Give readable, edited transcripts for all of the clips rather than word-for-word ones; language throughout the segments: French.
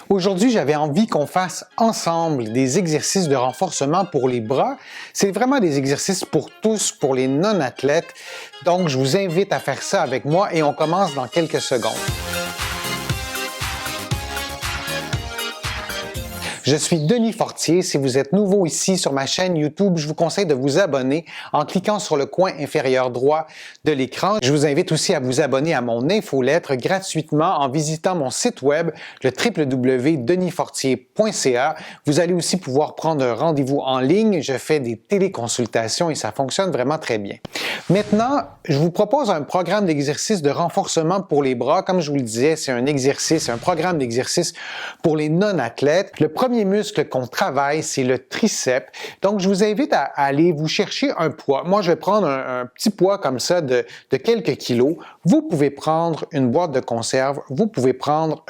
Aujourd'hui, j'avais envie qu'on fasse ensemble des exercices de renforcement pour les bras. C'est vraiment des exercices pour tous, pour les non-athlètes. Donc, je vous invite à faire ça avec moi et on commence dans quelques secondes. Je suis Denis Fortier. Si vous êtes nouveau ici sur ma chaîne YouTube, je vous conseille de vous abonner en cliquant sur le coin inférieur droit de l'écran. Je vous invite aussi à vous abonner à mon infolettre gratuitement en visitant mon site web, le www.denisfortier.ca. Vous allez aussi pouvoir prendre un rendez-vous en ligne. Je fais des téléconsultations et ça fonctionne vraiment très bien. Maintenant, je vous propose un programme d'exercice de renforcement pour les bras. Comme je vous le disais, c'est un programme d'exercice pour les non-athlètes. Le premier muscle qu'on travaille, c'est le triceps. Donc, je vous invite à aller vous chercher un poids. Moi, je vais prendre un petit poids comme ça de quelques kilos. Vous pouvez prendre une boîte de conserve. Vous pouvez prendre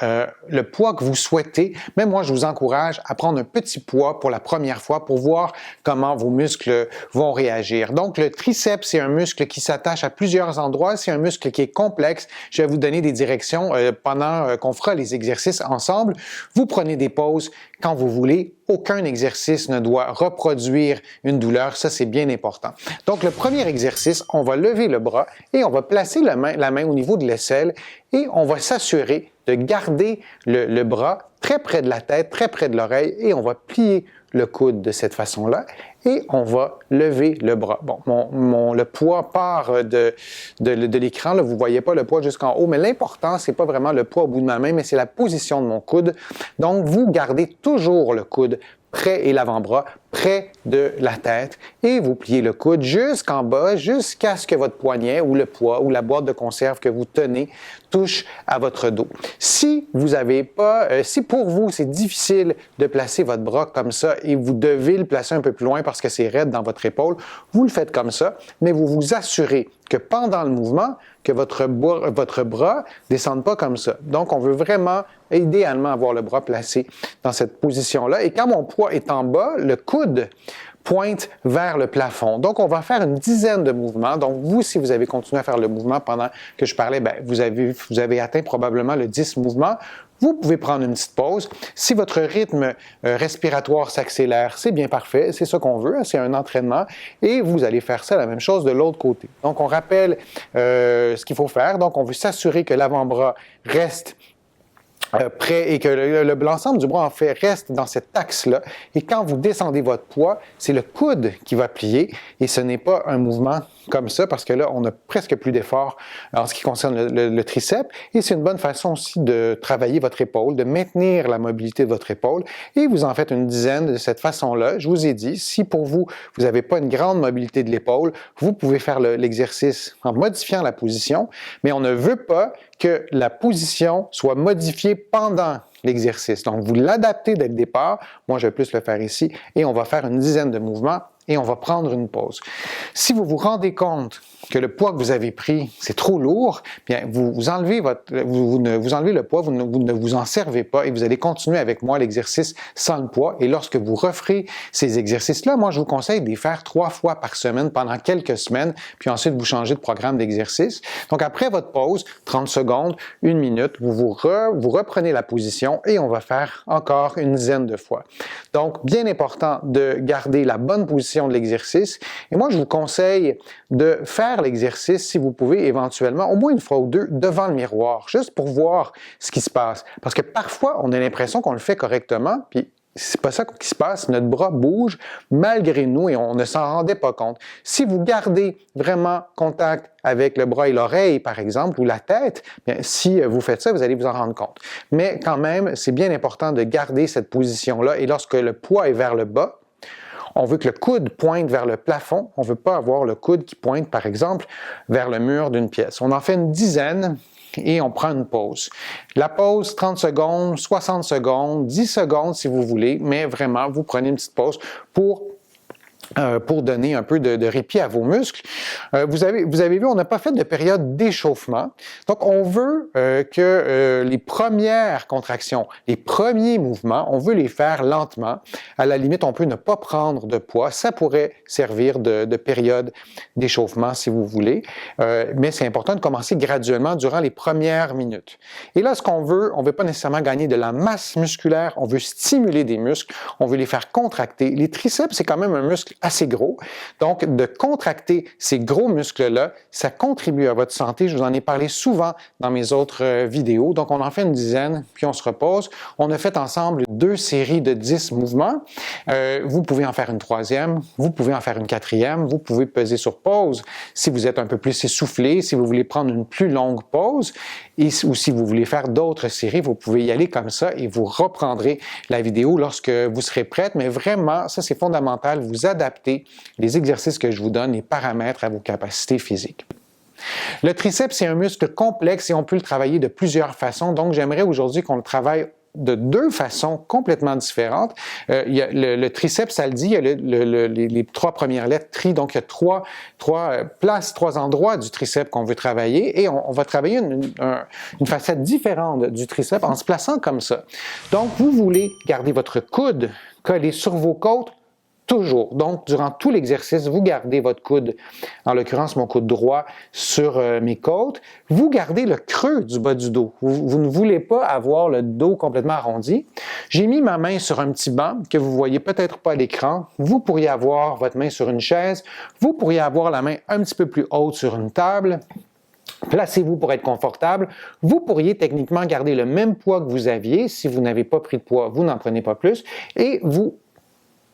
le poids que vous souhaitez. Mais moi, je vous encourage à prendre un petit poids pour la première fois pour voir comment vos muscles vont réagir. Donc, le triceps, c'est un muscle qui s'attache à plusieurs endroits. C'est un muscle qui est complexe. Je vais vous donner des directions pendant qu'on fera les exercices ensemble. Vous prenez des pauses quand vous voulez. Aucun exercice ne doit reproduire une douleur. Ça, c'est bien important. Donc, le premier exercice, on va lever le bras et on va placer la main au niveau de l'aisselle et on va s'assurer de garder le bras très près de la tête, très près de l'oreille et on va plier le coude de cette façon-là et on va lever le bras. Bon, le poids part de l'écran. Là, vous ne voyez pas le poids jusqu'en haut, mais l'important, ce n'est pas vraiment le poids au bout de ma main, mais c'est la position de mon coude. Donc, vous gardez toujours le coude près et l'avant-bras près de la tête et vous pliez le coude jusqu'en bas, jusqu'à ce que votre poignet ou le poids ou la boîte de conserve que vous tenez touche à votre dos. Si vous n'avez pas, si pour vous c'est difficile de placer votre bras comme ça et vous devez le placer un peu plus loin parce que c'est raide dans votre épaule, vous le faites comme ça, mais vous vous assurez que pendant le mouvement, que votre bras ne descende pas comme ça. Donc, on veut vraiment, idéalement, avoir le bras placé dans cette position-là. Et quand mon poids est en bas, le coude pointe vers le plafond. Donc, on va faire une dizaine de mouvements. Donc, vous, si vous avez continué à faire le mouvement pendant que je parlais, vous avez atteint probablement le 10 mouvements. Vous pouvez prendre une petite pause. Si votre rythme respiratoire s'accélère, c'est bien parfait, c'est ça qu'on veut, c'est un entraînement. Et vous allez faire ça la même chose de l'autre côté. Donc, on rappelle ce qu'il faut faire. Donc, on veut s'assurer que l'avant-bras reste prêt et que l'ensemble du bras, en fait, reste dans cet axe-là. Et quand vous descendez votre poids, c'est le coude qui va plier et ce n'est pas un mouvement comme ça parce que là, on n'a presque plus d'effort en ce qui concerne le triceps et c'est une bonne façon aussi de travailler votre épaule, de maintenir la mobilité de votre épaule et vous en faites une dizaine de cette façon-là. Je vous ai dit, si pour vous, vous n'avez pas une grande mobilité de l'épaule, vous pouvez faire l'exercice en modifiant la position, mais on ne veut pas que la position soit modifiée pendant l'exercice. Donc, vous l'adaptez dès le départ. Moi, je vais plus le faire ici et on va faire une dizaine de mouvements et on va prendre une pause. Si vous vous rendez compte que le poids que vous avez pris, c'est trop lourd, bien, vous enlevez le poids, vous ne vous en servez pas et vous allez continuer avec moi l'exercice sans le poids. Et lorsque vous referez ces exercices-là, moi, je vous conseille de les faire 3 fois par semaine pendant quelques semaines, puis ensuite vous changez de programme d'exercice. Donc, après votre pause, 30 secondes, 1 minute, vous reprenez la position et on va faire encore une dizaine de fois. Donc, bien important de garder la bonne position de l'exercice. Et moi, je vous conseille de faire l'exercice, si vous pouvez, éventuellement, au moins une fois ou deux, devant le miroir, juste pour voir ce qui se passe. Parce que parfois, on a l'impression qu'on le fait correctement, puis c'est pas ça qui se passe. Notre bras bouge malgré nous et on ne s'en rendait pas compte. Si vous gardez vraiment contact avec le bras et l'oreille, par exemple, ou la tête, bien, si vous faites ça, vous allez vous en rendre compte. Mais quand même, c'est bien important de garder cette position-là et lorsque le poids est vers le bas, on veut que le coude pointe vers le plafond. On ne veut pas avoir le coude qui pointe, par exemple, vers le mur d'une pièce. On en fait une dizaine et on prend une pause. La pause, 30 secondes, 60 secondes, 10 secondes si vous voulez, mais vraiment, vous prenez une petite pause pour pour donner un peu de répit à vos muscles. Vous avez vu, on n'a pas fait de période d'échauffement. Donc, on veut que les premières contractions, les premiers mouvements, on veut les faire lentement. À la limite, on peut ne pas prendre de poids. Ça pourrait servir de période d'échauffement si vous voulez. Mais c'est important de commencer graduellement durant les premières minutes. Et là, ce qu'on veut, on ne veut pas nécessairement gagner de la masse musculaire, on veut stimuler des muscles, on veut les faire contracter. Les triceps, c'est quand même un muscle assez gros. Donc, de contracter ces gros muscles-là, ça contribue à votre santé. Je vous en ai parlé souvent dans mes autres vidéos. Donc, on en fait une dizaine, puis on se repose. On a fait ensemble 2 séries de 10 mouvements. Vous pouvez en faire une 3e, vous pouvez en faire une 4e, vous pouvez peser sur pause si vous êtes un peu plus essoufflé, si vous voulez prendre une plus longue pause, ou si vous voulez faire d'autres séries, vous pouvez y aller comme ça et vous reprendrez la vidéo lorsque vous serez prête. Mais vraiment, ça c'est fondamental, vous adaptez les exercices que je vous donne, les paramètres à vos capacités physiques. Le triceps, c'est un muscle complexe et on peut le travailler de plusieurs façons. Donc, j'aimerais aujourd'hui qu'on le travaille de 2 façons complètement différentes. Il y a le triceps, ça le dit, il y a les 3 premières lettres tri, donc il y a 3 places, 3 endroits du triceps qu'on veut travailler et on va travailler une facette différente du triceps en se plaçant comme ça. Donc, vous voulez garder votre coude collé sur vos côtes toujours. Donc, durant tout l'exercice, vous gardez votre coude, en l'occurrence mon coude droit, sur mes côtes. Vous gardez le creux du bas du dos. Vous ne voulez pas avoir le dos complètement arrondi. J'ai mis ma main sur un petit banc que vous ne voyez peut-être pas à l'écran. Vous pourriez avoir votre main sur une chaise. Vous pourriez avoir la main un petit peu plus haute sur une table. Placez-vous pour être confortable. Vous pourriez techniquement garder le même poids que vous aviez. Si vous n'avez pas pris de poids, vous n'en prenez pas plus. Et vous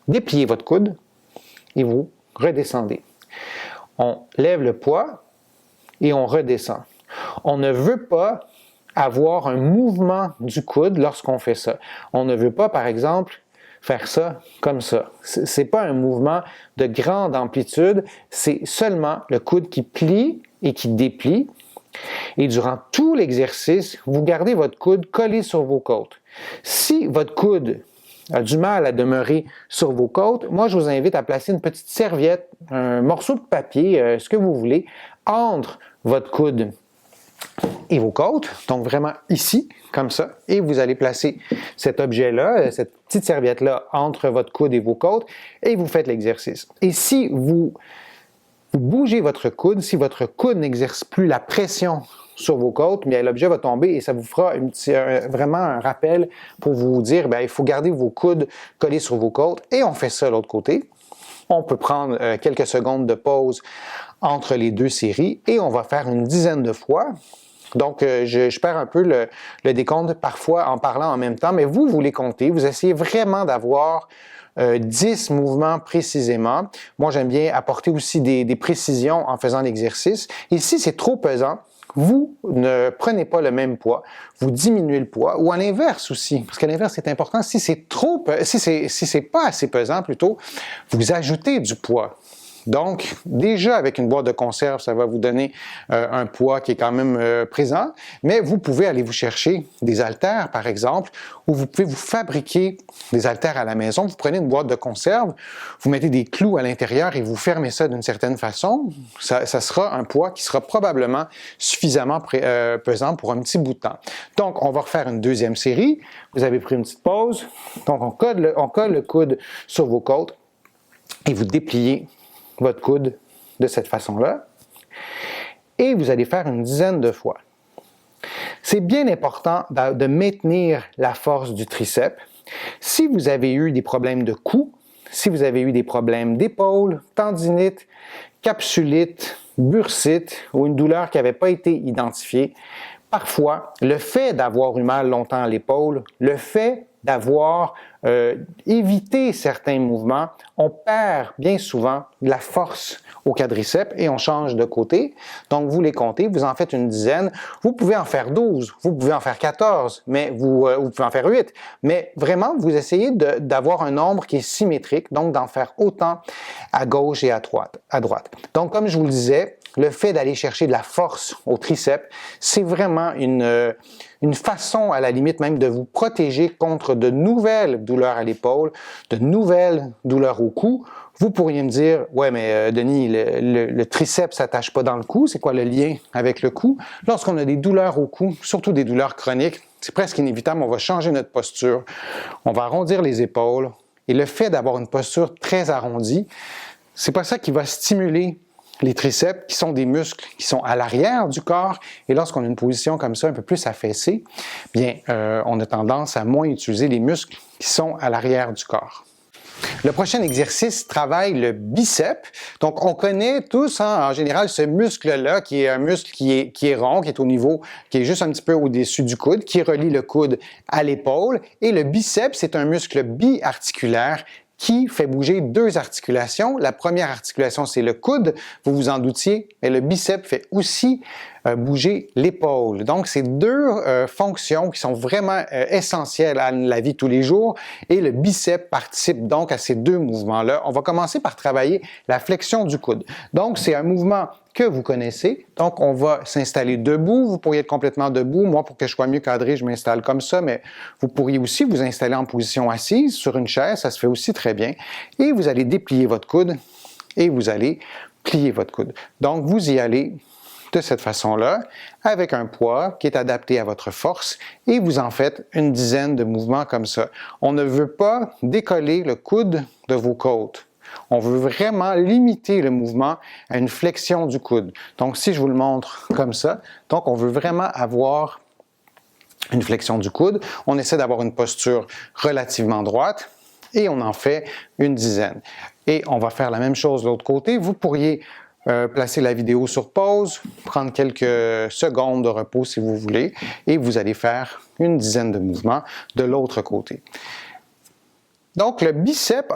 dépliez votre coude et vous redescendez. On lève le poids et on redescend. On ne veut pas avoir un mouvement du coude lorsqu'on fait ça. On ne veut pas, par exemple, faire ça comme ça. Ce n'est pas un mouvement de grande amplitude, c'est seulement le coude qui plie et qui déplie. Et durant tout l'exercice, vous gardez votre coude collé sur vos côtes. Si votre coude a du mal à demeurer sur vos côtes, moi je vous invite à placer une petite serviette, un morceau de papier, ce que vous voulez, entre votre coude et vos côtes, donc vraiment ici, comme ça, et vous allez placer cet objet-là, cette petite serviette-là entre votre coude et vos côtes, et vous faites l'exercice. Et si vous bougez votre coude, si votre coude n'exerce plus la pression sur vos côtes, bien l'objet va tomber et ça vous fera vraiment un rappel pour vous dire, bien, il faut garder vos coudes collés sur vos côtes et on fait ça de l'autre côté. On peut prendre quelques secondes de pause entre les 2 séries et on va faire une dizaine de fois. Donc, je perds un peu le décompte parfois en parlant en même temps, mais vous les comptez, vous essayez vraiment d'avoir 10 mouvements précisément. Moi, j'aime bien apporter aussi des précisions en faisant l'exercice. Et si c'est trop pesant, vous ne prenez pas le même poids, vous diminuez le poids, ou à l'inverse aussi, parce qu'à l'inverse, c'est important, si c'est pas assez pesant plutôt, vous ajoutez du poids. Donc, déjà avec une boîte de conserve, ça va vous donner un poids qui est quand même présent, mais vous pouvez aller vous chercher des haltères, par exemple, ou vous pouvez vous fabriquer des haltères à la maison. Vous prenez une boîte de conserve, vous mettez des clous à l'intérieur et vous fermez ça d'une certaine façon. Ça sera un poids qui sera probablement suffisamment pesant pour un petit bout de temps. Donc, on va refaire une 2e série. Vous avez pris une petite pause. Donc, on colle le coude sur vos côtes et vous dépliez votre coude de cette façon-là et vous allez faire une dizaine de fois. C'est bien important de maintenir la force du triceps. Si vous avez eu des problèmes de cou, si vous avez eu des problèmes d'épaule, tendinite, capsulite, bursite ou une douleur qui n'avait pas été identifiée, parfois, le fait d'avoir eu mal longtemps à l'épaule, le fait d'avoir évité certains mouvements, on perd bien souvent de la force au quadriceps et on change de côté. Donc, vous les comptez, vous en faites une dizaine. Vous pouvez en faire 12, vous pouvez en faire 14, mais vous pouvez en faire 8. Mais vraiment, vous essayez d'avoir un nombre qui est symétrique, donc d'en faire autant à gauche et à droite. Donc, comme je vous le disais, le fait d'aller chercher de la force au triceps, c'est vraiment une façon, à la limite même, de vous protéger contre de nouvelles douleurs à l'épaule, de nouvelles douleurs au cou. Vous pourriez me dire, ouais, mais Denis, le triceps s'attache pas dans le cou, c'est quoi le lien avec le cou? Lorsqu'on a des douleurs au cou, surtout des douleurs chroniques, c'est presque inévitable, on va changer notre posture, on va arrondir les épaules, et le fait d'avoir une posture très arrondie, c'est pas ça qui va stimuler les triceps, qui sont des muscles qui sont à l'arrière du corps, et lorsqu'on a une position comme ça, un peu plus affaissée, bien, on a tendance à moins utiliser les muscles qui sont à l'arrière du corps. Le prochain exercice travaille le biceps. Donc, on connaît tous, en général, ce muscle-là, qui est un muscle qui est rond, qui est au niveau, qui est juste un petit peu au-dessus du coude, qui relie le coude à l'épaule. Et le biceps, c'est un muscle biarticulaire qui fait bouger deux articulations. La première articulation, c'est le coude, vous vous en doutiez, mais le biceps fait aussi bouger l'épaule. Donc, c'est deux fonctions qui sont vraiment essentielles à la vie de tous les jours et le biceps participe donc à ces deux mouvements-là. On va commencer par travailler la flexion du coude. Donc, c'est un mouvement que vous connaissez. Donc, on va s'installer debout. Vous pourriez être complètement debout. Moi, pour que je sois mieux cadré, je m'installe comme ça, mais vous pourriez aussi vous installer en position assise sur une chaise. Ça se fait aussi très bien. Et vous allez déplier votre coude et vous allez plier votre coude. Donc, vous y allez de cette façon-là, avec un poids qui est adapté à votre force, et vous en faites une dizaine de mouvements comme ça. On ne veut pas décoller le coude de vos côtes. On veut vraiment limiter le mouvement à une flexion du coude. Donc, si je vous le montre comme ça, donc on veut vraiment avoir une flexion du coude. On essaie d'avoir une posture relativement droite et on en fait une dizaine. Et on va faire la même chose de l'autre côté. Vous pourriez placer la vidéo sur pause, prendre quelques secondes de repos si vous voulez, et vous allez faire une dizaine de mouvements de l'autre côté. Donc, le biceps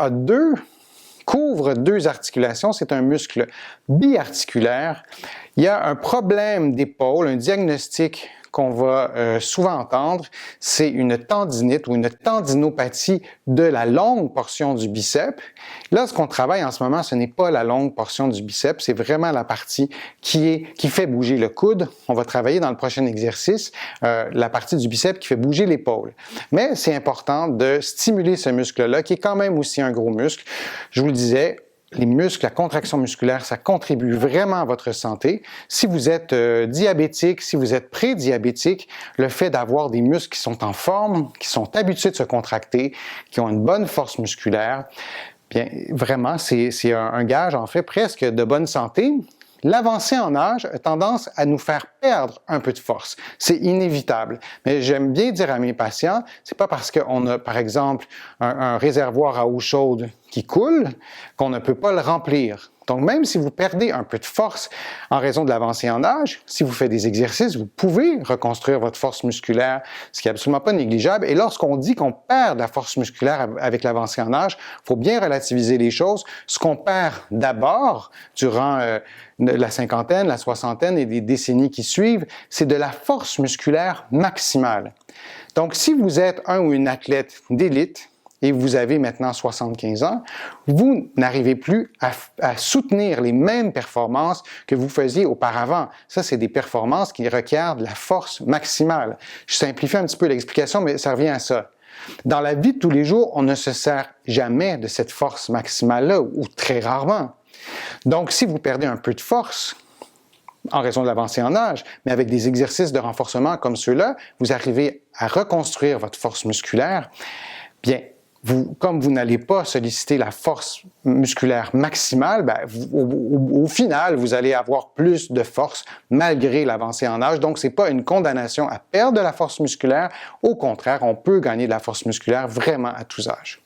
couvre deux articulations, c'est un muscle biarticulaire. Il y a un problème d'épaule, un diagnostic qu'on va souvent entendre, c'est une tendinite ou une tendinopathie de la longue portion du biceps. Là, ce qu'on travaille en ce moment, ce n'est pas la longue portion du biceps, c'est vraiment la partie qui fait bouger le coude. On va travailler dans le prochain exercice la partie du biceps qui fait bouger l'épaule. Mais c'est important de stimuler ce muscle-là, qui est quand même aussi un gros muscle. Je vous le disais, les muscles, la contraction musculaire, ça contribue vraiment à votre santé. Si vous êtes diabétique, si vous êtes prédiabétique, le fait d'avoir des muscles qui sont en forme, qui sont habitués de se contracter, qui ont une bonne force musculaire, bien vraiment, c'est un gage, en fait, presque de bonne santé. L'avancée en âge a tendance à nous faire perdre un peu de force. C'est inévitable. Mais j'aime bien dire à mes patients, c'est pas parce qu'on a, par exemple, un réservoir à eau chaude qui coule qu'on ne peut pas le remplir. Donc, même si vous perdez un peu de force en raison de l'avancée en âge, si vous faites des exercices, vous pouvez reconstruire votre force musculaire, ce qui n'est absolument pas négligeable. Et lorsqu'on dit qu'on perd de la force musculaire avec l'avancée en âge, il faut bien relativiser les choses. Ce qu'on perd d'abord durant la cinquantaine, la soixantaine et des décennies qui suivent, c'est de la force musculaire maximale. Donc, si vous êtes un ou une athlète d'élite, et vous avez maintenant 75 ans, vous n'arrivez plus à soutenir les mêmes performances que vous faisiez auparavant. Ça, c'est des performances qui requièrent de la force maximale. Je simplifie un petit peu l'explication, mais ça revient à ça. Dans la vie de tous les jours, on ne se sert jamais de cette force maximale-là, ou très rarement. Donc, si vous perdez un peu de force, en raison de l'avancée en âge, mais avec des exercices de renforcement comme ceux-là, vous arrivez à reconstruire votre force musculaire, bien, comme vous n'allez pas solliciter la force musculaire maximale, bien, au final, vous allez avoir plus de force malgré l'avancée en âge. Donc, ce n'est pas une condamnation à perdre de la force musculaire. Au contraire, on peut gagner de la force musculaire vraiment à tous âges.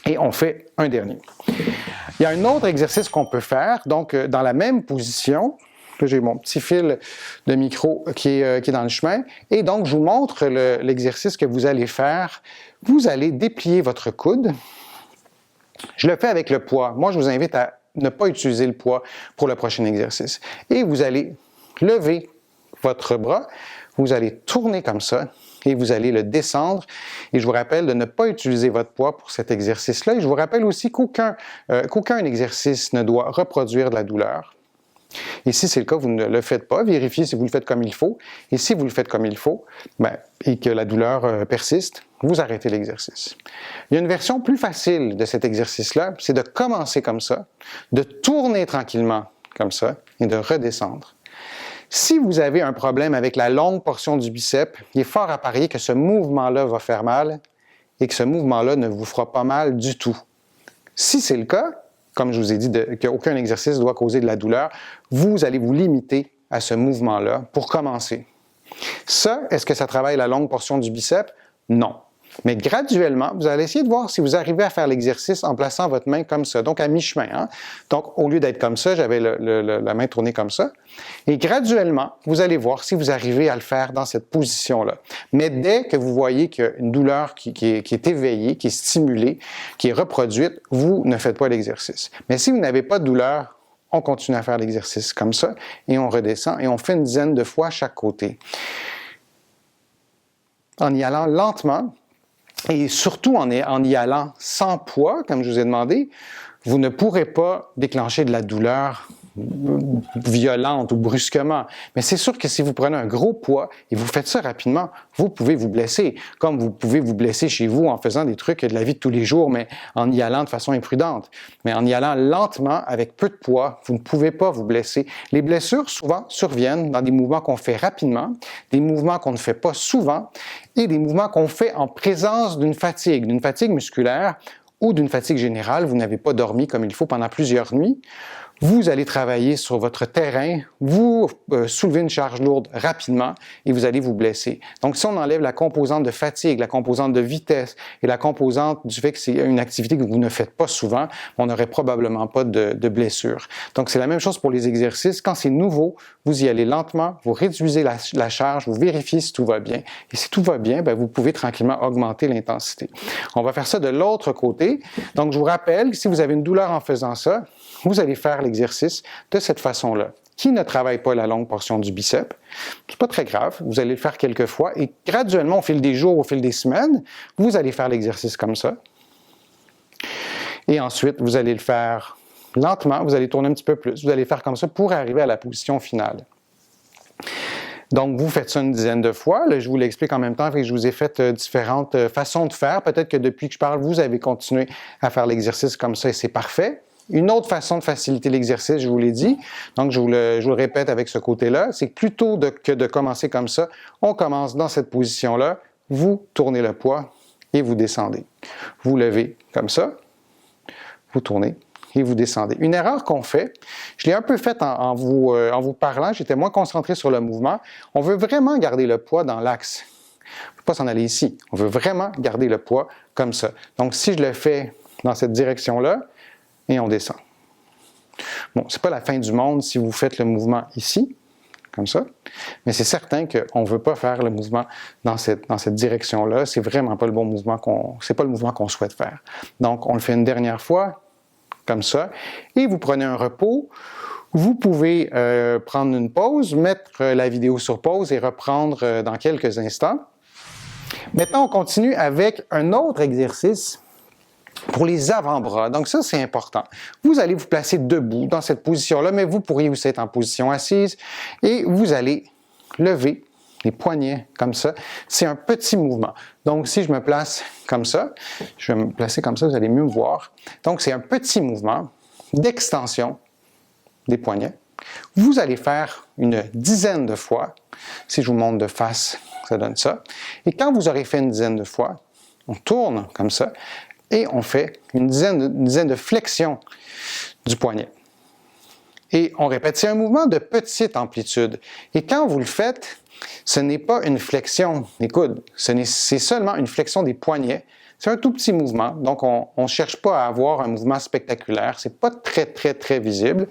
Et on fait un dernier. Il y a un autre exercice qu'on peut faire, donc dans la même position. Là, j'ai mon petit fil de micro qui est dans le chemin. Et donc, je vous montre l'exercice que vous allez faire. Vous allez déplier votre coude. Je le fais avec le poids. Moi, je vous invite à ne pas utiliser le poids pour le prochain exercice. Et vous allez lever votre bras. Vous allez tourner comme ça et vous allez le descendre. Et je vous rappelle de ne pas utiliser votre poids pour cet exercice-là. Et je vous rappelle aussi qu'aucun exercice ne doit reproduire de la douleur. Et si c'est le cas, vous ne le faites pas, vérifiez si vous le faites comme il faut. Et si vous le faites comme il faut, et que la douleur persiste, vous arrêtez l'exercice. Il y a une version plus facile de cet exercice-là, c'est de commencer comme ça, de tourner tranquillement comme ça et de redescendre. Si vous avez un problème avec la longue portion du biceps, il est fort à parier que ce mouvement-là va faire mal et que ce mouvement-là ne vous fera pas mal du tout. Si c'est le cas, comme je vous ai dit qu'aucun exercice ne doit causer de la douleur, vous allez vous limiter à ce mouvement-là pour commencer. Ça, est-ce que ça travaille la longue portion du biceps? Non. Mais graduellement, vous allez essayer de voir si vous arrivez à faire l'exercice en plaçant votre main comme ça, donc à mi-chemin. Hein? Donc, au lieu d'être comme ça, j'avais la main tournée comme ça. Et graduellement, vous allez voir si vous arrivez à le faire dans cette position-là. Mais dès que vous voyez qu'il y a une douleur qui est éveillée, qui est stimulée, qui est reproduite, vous ne faites pas l'exercice. Mais si vous n'avez pas de douleur, on continue à faire l'exercice comme ça et on redescend et on fait une dizaine de fois à chaque côté. En y allant lentement, et surtout en y allant sans poids, comme je vous ai demandé, vous ne pourrez pas déclencher de la douleur violente ou brusquement. Mais c'est sûr que si vous prenez un gros poids et vous faites ça rapidement, vous pouvez vous blesser, comme vous pouvez vous blesser chez vous en faisant des trucs de la vie de tous les jours, mais en y allant de façon imprudente. Mais en y allant lentement, avec peu de poids, vous ne pouvez pas vous blesser. Les blessures, souvent, surviennent dans des mouvements qu'on fait rapidement, des mouvements qu'on ne fait pas souvent et des mouvements qu'on fait en présence d'une fatigue musculaire ou d'une fatigue générale. Vous n'avez pas dormi comme il faut pendant plusieurs nuits. Vous allez travailler sur votre terrain, vous soulevez une charge lourde rapidement et vous allez vous blesser. Donc, si on enlève la composante de fatigue, la composante de vitesse et la composante du fait que c'est une activité que vous ne faites pas souvent, on n'aurait probablement pas de blessure. Donc, c'est la même chose pour les exercices. Quand c'est nouveau, vous y allez lentement, vous réduisez la charge, vous vérifiez si tout va bien. Et si tout va bien, vous pouvez tranquillement augmenter l'intensité. On va faire ça de l'autre côté. Donc, je vous rappelle que si vous avez une douleur en faisant ça, vous allez faire l'exercice de cette façon-là, qui ne travaille pas la longue portion du biceps. C'est pas très grave, vous allez le faire quelques fois et graduellement, au fil des jours, au fil des semaines, vous allez faire l'exercice comme ça. Et ensuite, vous allez le faire lentement, vous allez tourner un petit peu plus, vous allez faire comme ça pour arriver à la position finale. Donc, vous faites ça une dizaine de fois. Là, je vous l'explique en même temps, je vous ai fait différentes façons de faire. Peut-être que depuis que je parle, vous avez continué à faire l'exercice comme ça et c'est parfait. Une autre façon de faciliter l'exercice, je vous l'ai dit, donc je vous le répète avec ce côté-là, c'est que plutôt que de commencer comme ça, on commence dans cette position-là, vous tournez le poids et vous descendez. Vous levez comme ça, vous tournez et vous descendez. Une erreur qu'on fait, je l'ai un peu faite en vous parlant, j'étais moins concentré sur le mouvement. On veut vraiment garder le poids dans l'axe. On ne peut pas s'en aller ici. On veut vraiment garder le poids comme ça. Donc, si je le fais dans cette direction-là, et on descend. Bon, c'est pas la fin du monde si vous faites le mouvement ici, comme ça, mais c'est certain qu'on ne veut pas faire le mouvement dans cette direction-là. C'est vraiment pas le bon mouvement c'est pas le mouvement qu'on souhaite faire. Donc, on le fait une dernière fois, comme ça, et vous prenez un repos. Vous pouvez prendre une pause, mettre la vidéo sur pause et reprendre dans quelques instants. Maintenant, on continue avec un autre exercice pour les avant-bras. Donc ça, c'est important. Vous allez vous placer debout dans cette position-là, mais vous pourriez aussi être en position assise et vous allez lever les poignets comme ça. C'est un petit mouvement. Donc si je me place comme ça, je vais me placer comme ça, vous allez mieux me voir. Donc c'est un petit mouvement d'extension des poignets. Vous allez faire une dizaine de fois. Si je vous montre de face, ça donne ça. Et quand vous aurez fait une dizaine de fois, on tourne comme ça. Et on fait une dizaine de flexions du poignet. Et on répète, c'est un mouvement de petite amplitude. Et quand vous le faites, ce n'est pas une flexion des coudes, c'est seulement une flexion des poignets. C'est un tout petit mouvement, donc on ne cherche pas à avoir un mouvement spectaculaire, c'est pas très visible.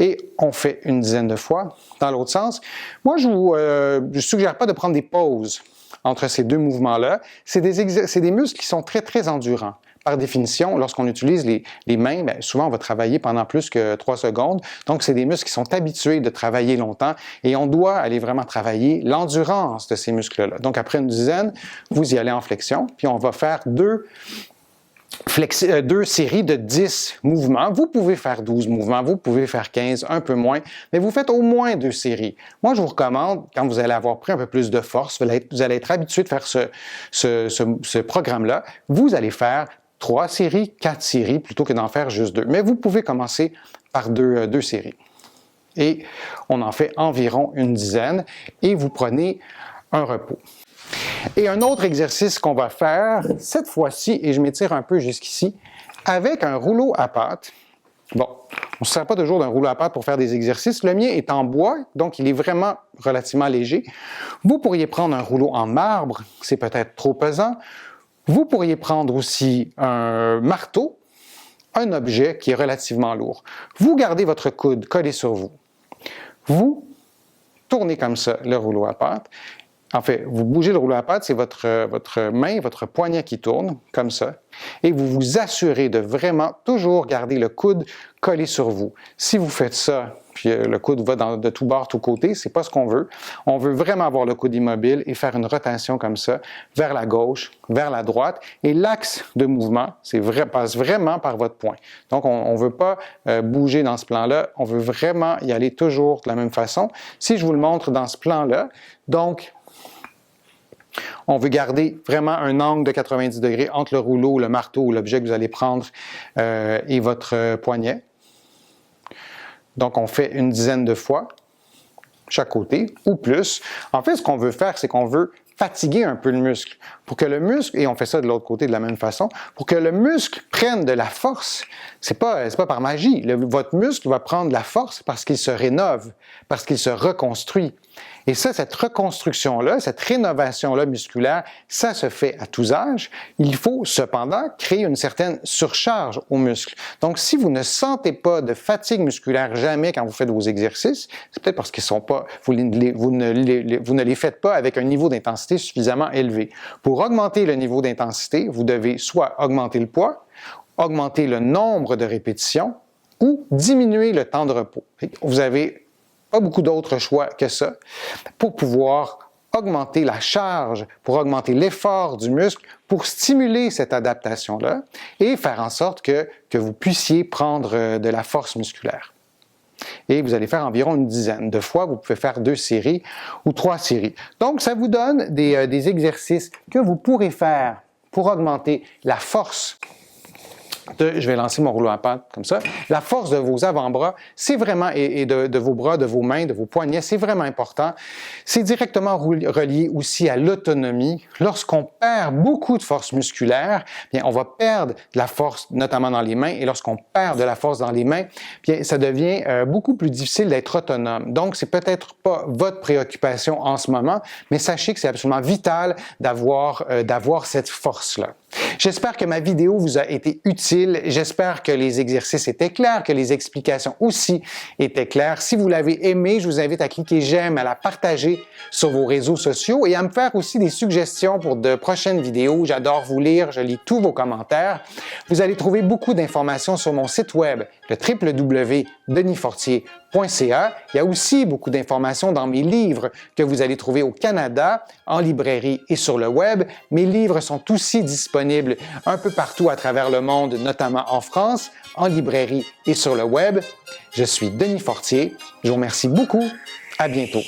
Et on fait une dizaine de fois dans l'autre sens. Moi, je ne suggère pas de prendre des pauses entre ces deux mouvements-là. C'est des muscles qui sont très endurants. Par définition, lorsqu'on utilise les mains, souvent on va travailler pendant plus que 3 secondes. Donc, c'est des muscles qui sont habitués de travailler longtemps et on doit aller vraiment travailler l'endurance de ces muscles-là. Donc, après une dizaine, vous y allez en flexion, puis on va faire 2 2 séries de 10 mouvements. Vous pouvez faire 12 mouvements, vous pouvez faire 15, un peu moins, mais vous faites au moins 2 séries. Moi, je vous recommande, quand vous allez avoir pris un peu plus de force, vous allez être habitué de faire ce programme-là, vous allez faire 3 séries, 4 séries, plutôt que d'en faire juste 2. Mais vous pouvez commencer par 2 séries. Et on en fait environ une dizaine, et vous prenez un repos. Et un autre exercice qu'on va faire, cette fois-ci, et je m'étire un peu jusqu'ici, avec un rouleau à pâte. Bon, on ne se sert pas toujours d'un rouleau à pâte pour faire des exercices. Le mien est en bois, donc il est vraiment relativement léger. Vous pourriez prendre un rouleau en marbre, c'est peut-être trop pesant. Vous pourriez prendre aussi un marteau, un objet qui est relativement lourd. Vous gardez votre coude collé sur vous. Vous tournez comme ça le rouleau à pâte. En fait, vous bougez le rouleau à pâte, c'est votre main, votre poignet qui tourne, comme ça. Et vous vous assurez de vraiment toujours garder le coude collé sur vous. Si vous faites ça, puis le coude va de tous bords, tous côtés, c'est pas ce qu'on veut. On veut vraiment avoir le coude immobile et faire une rotation comme ça, vers la gauche, vers la droite. Et l'axe de mouvement, passe vraiment par votre poing. Donc, on ne veut pas bouger dans ce plan-là. On veut vraiment y aller toujours de la même façon. Si je vous le montre dans ce plan-là, donc, on veut garder vraiment un angle de 90 degrés entre le rouleau, le marteau ou l'objet que vous allez prendre et votre poignet. Donc, on fait une dizaine de fois, chaque côté, ou plus. En fait, ce qu'on veut faire, c'est qu'on veut fatiguer un peu le muscle. Pour que le muscle, et on fait ça de l'autre côté de la même façon, pour que le muscle prenne de la force, c'est pas par magie. Votre muscle va prendre de la force parce qu'il se rénove, parce qu'il se reconstruit. Et ça, cette reconstruction-là, cette rénovation-là musculaire, ça se fait à tous âges. Il faut cependant créer une certaine surcharge aux muscles. Donc, si vous ne sentez pas de fatigue musculaire jamais quand vous faites vos exercices, c'est peut-être parce qu'ils sont pas, vous ne les faites pas avec un niveau d'intensité suffisamment élevé. Pour augmenter le niveau d'intensité, vous devez soit augmenter le poids, augmenter le nombre de répétitions ou diminuer le temps de repos. Vous avez pas beaucoup d'autres choix que ça pour pouvoir augmenter la charge, pour augmenter l'effort du muscle, pour stimuler cette adaptation-là et faire en sorte que vous puissiez prendre de la force musculaire. Et vous allez faire environ une dizaine de fois. Vous pouvez faire 2 séries ou 3 séries. Donc, ça vous donne des exercices que vous pourrez faire pour augmenter la force je vais lancer mon rouleau à pâte comme ça. La force de vos avant-bras, c'est vraiment, et de vos bras, de vos mains, de vos poignets, c'est vraiment important. C'est directement relié aussi à l'autonomie. Lorsqu'on perd beaucoup de force musculaire, bien, on va perdre de la force, notamment dans les mains. Et lorsqu'on perd de la force dans les mains, bien, ça devient beaucoup plus difficile d'être autonome. Donc, c'est peut-être pas votre préoccupation en ce moment, mais sachez que c'est absolument vital d'avoir cette force-là. J'espère que ma vidéo vous a été utile. J'espère que les exercices étaient clairs, que les explications aussi étaient claires. Si vous l'avez aimé, je vous invite à cliquer j'aime, à la partager sur vos réseaux sociaux et à me faire aussi des suggestions pour de prochaines vidéos. J'adore vous lire, je lis tous vos commentaires. Vous allez trouver beaucoup d'informations sur mon site web, le www.denisfortier.ca. Il y a aussi beaucoup d'informations dans mes livres que vous allez trouver au Canada, en librairie et sur le web. Mes livres sont aussi disponibles un peu partout à travers le monde, notamment en France, en librairie et sur le web. Je suis Denis Fortier. Je vous remercie beaucoup. À bientôt.